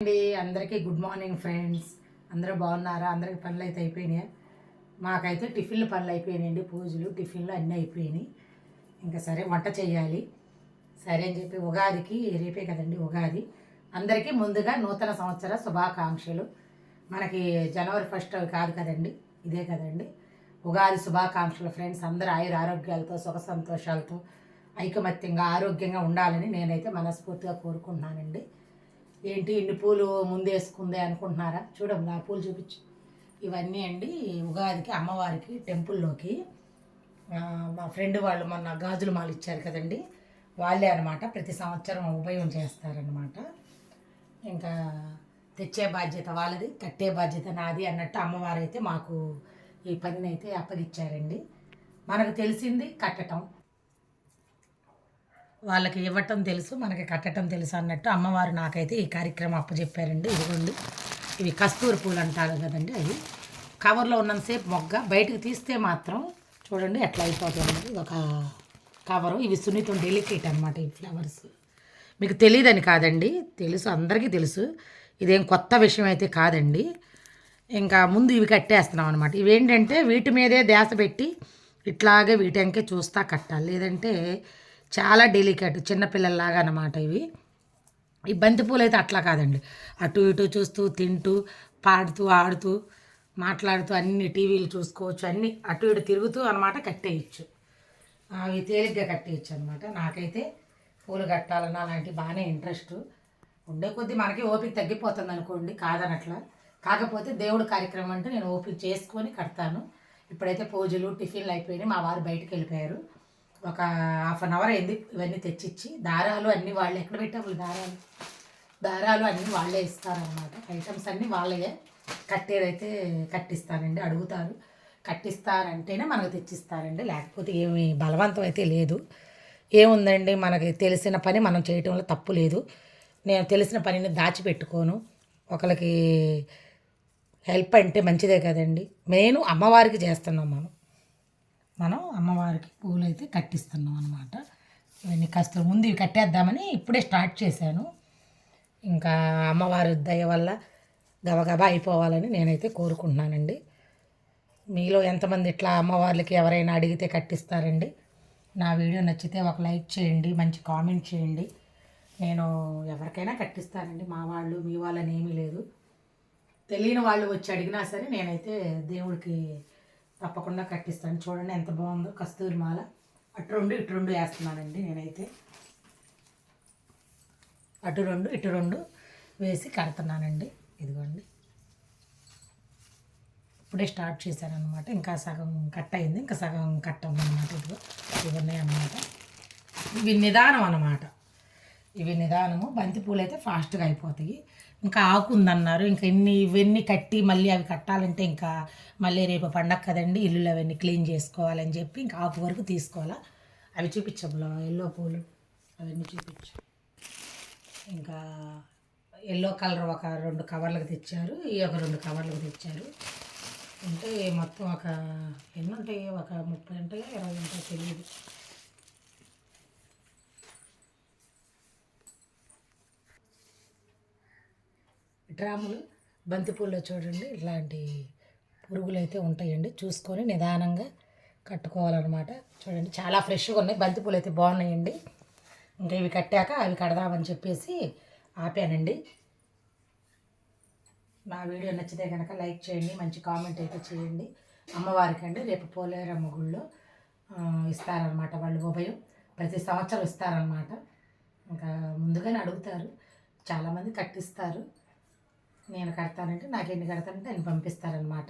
అండి అందరికీ good morning friends. అందరూ బాగున్నారా? అందరికి పనులు అయితే అయిపోయినాయి. మాకైతే టిఫిన్లు పనులు అయిపోయినాయండి. పూజలు టిఫిన్లు అన్నీ అయిపోయినాయి. ఇంకా సరే వంట చేయాలి. సరే అని చెప్పి ఉగాదికి రేపే కదండి ఉగాది. అందరికీ ముందుగా నూతన సంవత్సర శుభాకాంక్షలు. మనకి జనవరి 1 అవి కాదు కదండి, ఇదే కదండి. ఉగాది శుభాకాంక్షలు ఫ్రెండ్స్. అందరూ ఆయుర ఆరోగ్యాలతో సుఖ సంతోషాలతో ఐకమత్యంగా ఆరోగ్యంగా ఉండాలని నేనైతే మనస్ఫూర్తిగా కోరుకుంటున్నానండి. ఏంటి ఇన్ని పూలు ముందేసుకుందే అనుకుంటున్నారా? చూడండి ఆ పూలు చూపించు. ఇవన్నీ అండి ఉగాదికి అమ్మవారికి టెంపుల్లోకి మా ఫ్రెండ్ వాళ్ళు మొన్న గాజులు మాలు ఇచ్చారు కదండి, వాళ్ళే అనమాట. ప్రతి సంవత్సరం ఉభయం చేస్తారనమాట. ఇంకా తెచ్చే బాధ్యత వాళ్ళది, కట్టే బాధ్యత నాది అన్నట్టు అమ్మవారు అయితే మాకు ఈ పనిని అయితే అప్పగిచ్చారండి. మనకు తెలిసింది కట్టటం, వాళ్ళకి ఇవ్వటం తెలుసు, మనకి కట్టడం తెలుసు అన్నట్టు అమ్మవారు నాకైతే ఈ కార్యక్రమం అప్పచెప్పారండి. ఇదిగోండి, ఇవి కస్తూరి పూలు అంటారు కదండి. అవి కవర్లో ఉన్నంతసేపు మొగ్గ, బయటకు తీస్తే మాత్రం చూడండి ఎట్లా అయిపోతుంది ఒక కవరు. ఇవి సున్నితం, డెలికేట్ అనమాట ఈ ఫ్లవర్స్. మీకు తెలియదని కాదండి, తెలుసు, అందరికీ తెలుసు. ఇదేం కొత్త విషయం అయితే కాదండి. ఇంకా ముందు ఇవి కట్టేస్తున్నాం అనమాట. ఇవేంటంటే వీటి మీదే ధ్యాస పెట్టి ఇట్లాగే వీటంకే చూస్తా కట్టాలి, లేదంటే చాలా డెలికేట్, చిన్నపిల్లల్లాగా అన్నమాట ఇవి. ఈ బంతిపూలు అయితే అట్లా కాదండి, అటు ఇటు చూస్తూ తింటూ పాడుతూ ఆడుతూ మాట్లాడుతూ అన్ని టీవీలు చూసుకోవచ్చు, అన్నీ అటు ఇటు తిరుగుతూ అనమాట కట్టేయచ్చు. అవి తేలిగ్గా కట్టేయచ్చు అనమాట. నాకైతే పూలు కట్టాలన్నా అలాంటివి బాగానే ఇంట్రెస్ట్ ఉండే కొద్దీ మనకి ఓపిక తగ్గిపోతుంది అనుకోండి, కాదనట్లా. కాకపోతే దేవుడు కార్యక్రమం అంటే నేను ఓపిక చేసుకొని కడతాను. ఇప్పుడైతే పూజలు టిఫిన్లు అయిపోయినాయి. మా వారు బయటకు వెళ్ళిపోయారు. ఒక హాఫ్ అన్ అవర్ అయింది ఇవన్నీ తెచ్చిచ్చి. దారాలు అన్నీ వాళ్ళే, ఎక్కడ పెట్టాము దారాలు అన్నీ వాళ్ళే ఇస్తారనమాట. ఐటమ్స్ అన్నీ వాళ్ళే. కట్టేదైతే కట్టిస్తానండి, అడుగుతారు, కట్టిస్తారంటేనే మనకు తెచ్చిస్తారండి, లేకపోతే ఏమి బలవంతం అయితే లేదు. ఏముందండి, మనకి తెలిసిన పని మనం చేయటంలో తప్పు లేదు. నేను తెలిసిన పనిని దాచిపెట్టుకోను. ఒకరికి హెల్ప్ అంటే మంచిదే కదండి. మెయిన్ అమ్మవారికి చేస్తున్నాం మనం అమ్మవారికి పూలు అయితే కట్టిస్తున్నాం అనమాట. ఇవన్నీ కాస్త ముందు ఇవి కట్టేద్దామని ఇప్పుడే స్టార్ట్ చేశాను. ఇంకా అమ్మవారి దయ వల్ల గబగబా అయిపోవాలని నేనైతే కోరుకుంటున్నానండి. మీలో ఎంతమంది ఇట్లా అమ్మవార్లకి ఎవరైనా అడిగితే కట్టిస్తారండి? నా వీడియో నచ్చితే ఒక లైక్ చేయండి, మంచి కామెంట్ చేయండి. నేను ఎవరికైనా కట్టిస్తానండి, మా వాళ్ళు మీ వాళ్ళని ఏమీ లేదు. తెలియని వాళ్ళు వచ్చి అడిగినా సరే నేనైతే దేవుడికి తప్పకుండా కట్టిస్తాను. చూడండి ఎంత బాగుందో కస్తూరి మాల. అటు రెండు ఇటు రెండు వేస్తున్నానండి నేనైతే. అటు రెండు ఇటు రెండు వేసి కడుతున్నానండి. ఇదిగోండి, ఇప్పుడే స్టార్ట్ చేశాను అనమాట. ఇంకా సగం కట్ అయింది, ఇంకా సగం కట్ అన్నమాట. ఇదిగో ఇవన్నీ అనమాట. ఇవి నిదానం అన్నమాట, ఇవి నిదానము. బంతిపూలు అయితే ఫాస్ట్గా అయిపోతాయి. ఇంకా ఆకు ఉందన్నారు, ఇంకా ఇవన్నీ కట్టి మళ్ళీ అవి కట్టాలంటే ఇంకా మళ్ళీ రేపు పండగ కదండి, ఇల్లులు అవన్నీ క్లీన్ చేసుకోవాలని చెప్పి ఇంకా ఆకు వరకు తీసుకోవాలా. అవి చూపించబులో ఎల్లో పూలు అవన్నీ చూపించు. ఇంకా ఎల్లో కలర్ ఒక 2 కవర్లకు తెచ్చారు, ఈ ఒక 2 కవర్లకు తెచ్చారు. అంటే మొత్తం ఒక ఎన్ని ఉంటాయి, ఒక 30 ఉంటాయో 20 ఉంటాయో తెలియదు. డ్రాములు బంతిపూల్లో చూడండి ఇలాంటి పురుగులు అయితే ఉంటాయండి, చూసుకొని నిదానంగా కట్టుకోవాలన్నమాట. చూడండి చాలా ఫ్రెష్గా ఉన్నాయి, బంతిపూలు అయితే బాగున్నాయండి. ఇంకా ఇవి కట్టాక అవి కడదామని చెప్పేసి ఆపానండి. నా వీడియో నచ్చితే కనుక లైక్ చేయండి, మంచి కామెంట్ అయితే చేయండి. అమ్మవారికి అండి రేపు పోలేరమ్మ గుళ్ళో ఇస్తారనమాట వాళ్ళు ఉభయం. ప్రతి సంవత్సరం ఇస్తారనమాట. ఇంకా ముందుగానే అడుగుతారు, చాలామంది కట్టిస్తారు. నేను కడతానంటే నాకు ఎన్ని కడతానంటే ఆయన పంపిస్తారనమాట.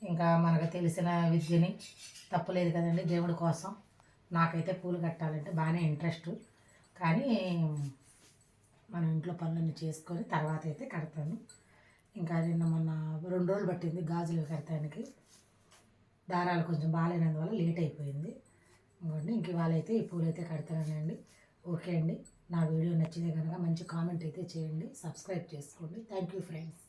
ఇంకా మనకు తెలిసిన విద్యని తప్పులేదు కదండి దేవుడి కోసం. నాకైతే పూలు కట్టాలంటే బాగానే ఇంట్రెస్ట్, కానీ మన ఇంట్లో పనులన్నీ చేసుకొని తర్వాత అయితే కడతాను. ఇంకా నిన్న మొన్న 2 రోజులు పట్టింది గాజులు కడతానికి. దారాలు కొంచెం బాగాలేనందువల్ల లేట్ అయిపోయింది. ఇంకోండి ఇంక ఇవాళ అయితే ఈ పూలు అయితే కడతానండి. ఓకే అండి, నా వీడియో నచ్చితే కనుక మంచి కామెంట్ అయితే చేయండి, సబ్స్క్రైబ్ చేసుకోండి. Thank you friends.